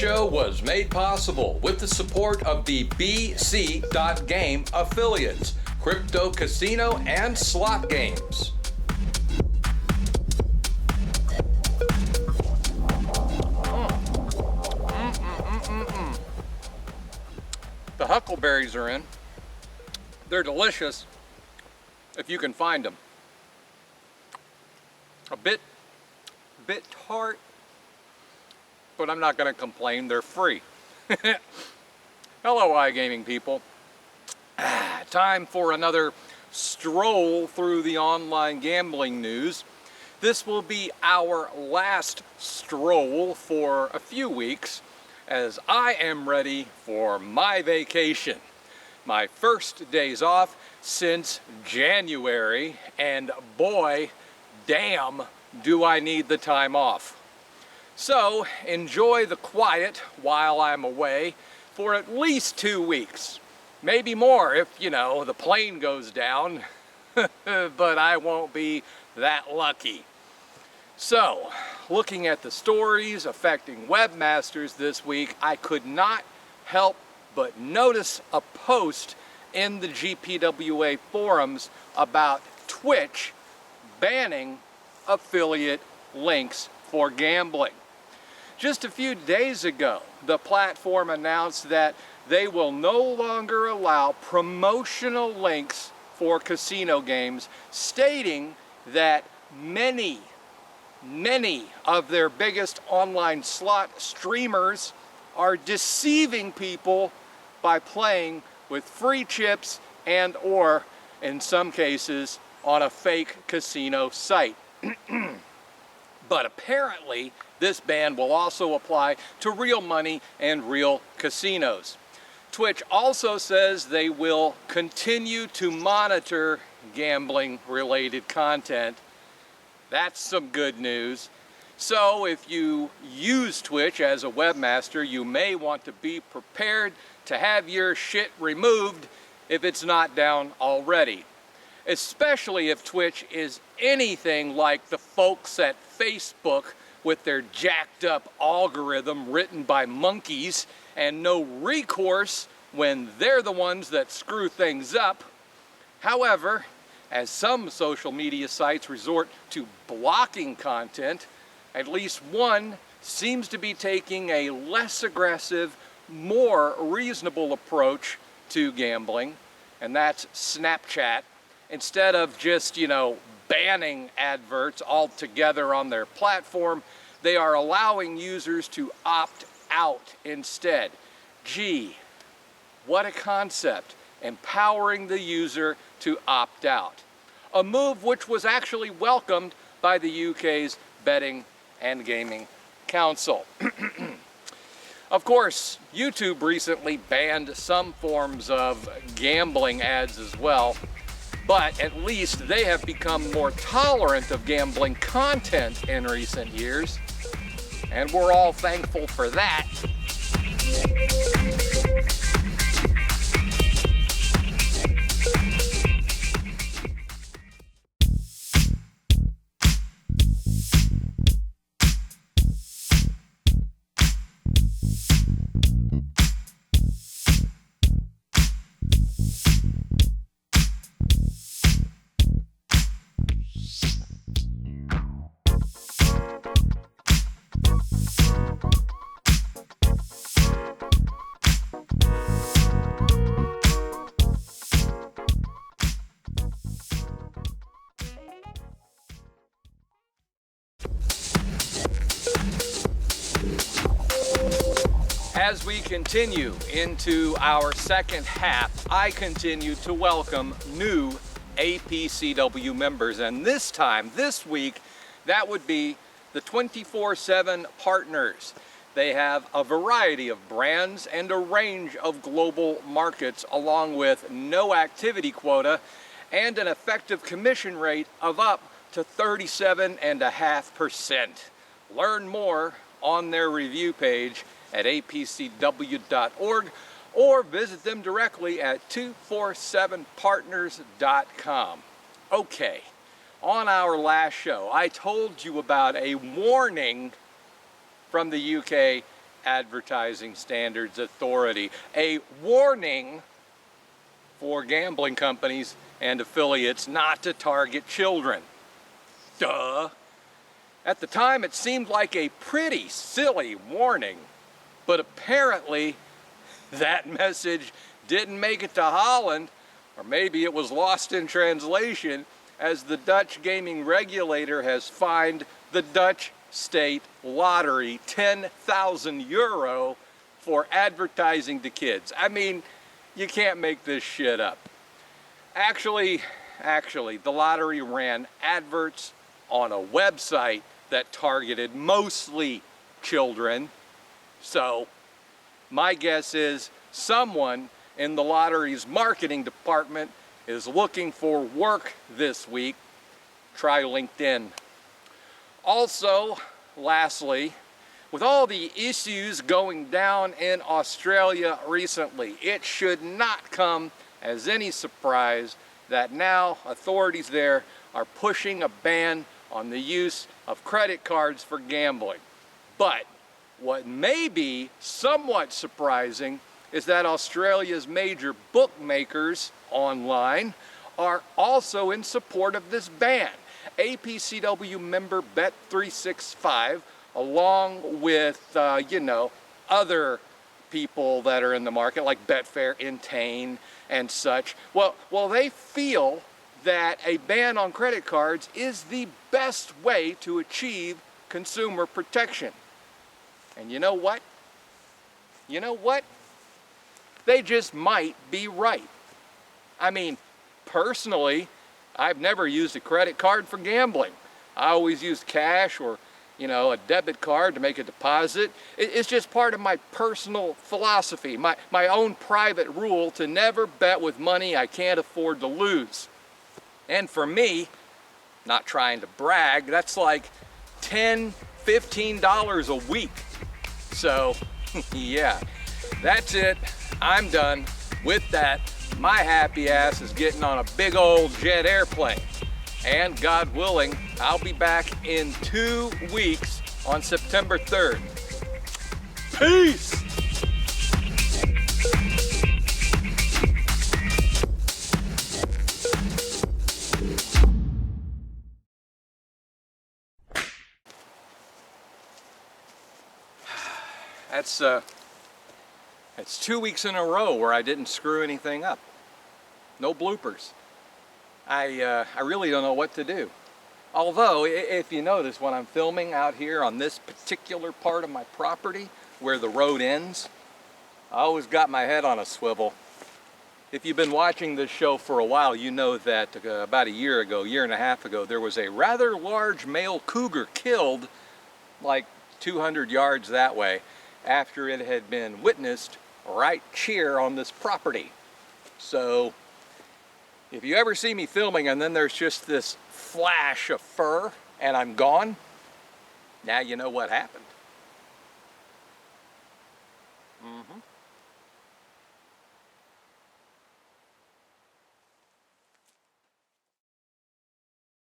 show was made possible with the support of the BC.game affiliates, crypto casino and slot games. The huckleberries are in. They're delicious if you can find them. A bit tart, but I'm not going to complain. They're free. Hello, iGaming people. Time for another stroll through the online gambling news. This will be our last stroll for a few weeks, as I am ready for my vacation. My first days off since January, and boy, damn, do I need the time off. So enjoy the quiet while I'm away for at least 2 weeks. Maybe more if, the plane goes down, but I won't be that lucky. So, looking at the stories affecting webmasters this week, I could not help but notice a post in the GPWA forums about Twitch banning affiliate links for gambling. Just a few days ago, the platform announced that they will no longer allow promotional links for casino games, stating that many of their biggest online slot streamers are deceiving people by playing with free chips and or, in some cases, on a fake casino site. But apparently, this ban will also apply to real money and real casinos. Twitch also says they will continue to monitor gambling-related content. That's some good news. So if you use Twitch as a webmaster, you may want to be prepared to have your shit removed if it's not down already. Especially if Twitch is anything like the folks at Facebook with their jacked up algorithm written by monkeys and no recourse when they're the ones that screw things up. However, as some social media sites resort to blocking content, at least one seems to be taking a less aggressive, more reasonable approach to gambling, and that's Snapchat. Instead of just, banning adverts altogether on their platform, they are allowing users to opt out instead. Gee, what a concept, empowering the user to opt out. A move which was actually welcomed by the UK's Betting and Gaming Council. Of course, YouTube recently banned some forms of gambling ads as well, but at least they have become more tolerant of gambling content in recent years, and we're all thankful for that. As we continue into our second half, I continue to welcome new APCW members, and this week, that would be the 24/7 partners. They have a variety of brands and a range of global markets, along with no activity quota and an effective commission rate of up to 37.5%. Learn more on their review page at apcw.org or visit them directly at 247partners.com. Okay, on our last show, I told you about a warning from the UK Advertising Standards Authority. A warning for gambling companies and affiliates not to target children. Duh. At the time, it seemed like a pretty silly warning, but apparently that message didn't make it to Holland, or maybe it was lost in translation, as the Dutch gaming regulator has fined the Dutch state lottery €10,000 for advertising to kids. I mean, you can't make this shit up. Actually, the lottery ran adverts on a website that targeted mostly children. So my guess is someone in the lottery's marketing department is looking for work this week. Try LinkedIn. Also, lastly, with all the issues going down in Australia recently, it should not come as any surprise that now authorities there are pushing a ban on the use of credit cards for gambling. But what may be somewhat surprising is that Australia's major bookmakers online are also in support of this ban. APCW member Bet365, along with, other people that are in the market, like Betfair, Entain, and such, well, they feel that a ban on credit cards is the best way to achieve consumer protection. And you know what? They just might be right. I mean, personally, I've never used a credit card for gambling. I always used cash or, a debit card to make a deposit. It's just part of my personal philosophy, my own private rule to never bet with money I can't afford to lose. And for me, not trying to brag, that's like $10, $15 a week. So, yeah, that's it. I'm done. With that, my happy ass is getting on a big old jet airplane. And God willing, I'll be back in 2 weeks on September 3rd. Peace! That's 2 weeks in a row where I didn't screw anything up. No bloopers. I really don't know what to do. Although, if you notice, when I'm filming out here on this particular part of my property where the road ends, I always got my head on a swivel. If you've been watching this show for a while, you know that about a year and a half ago, there was a rather large male cougar killed like 200 yards that way after it had been witnessed right here on this property. So if you ever see me filming and then there's just this flash of fur and I'm gone, now you know what happened.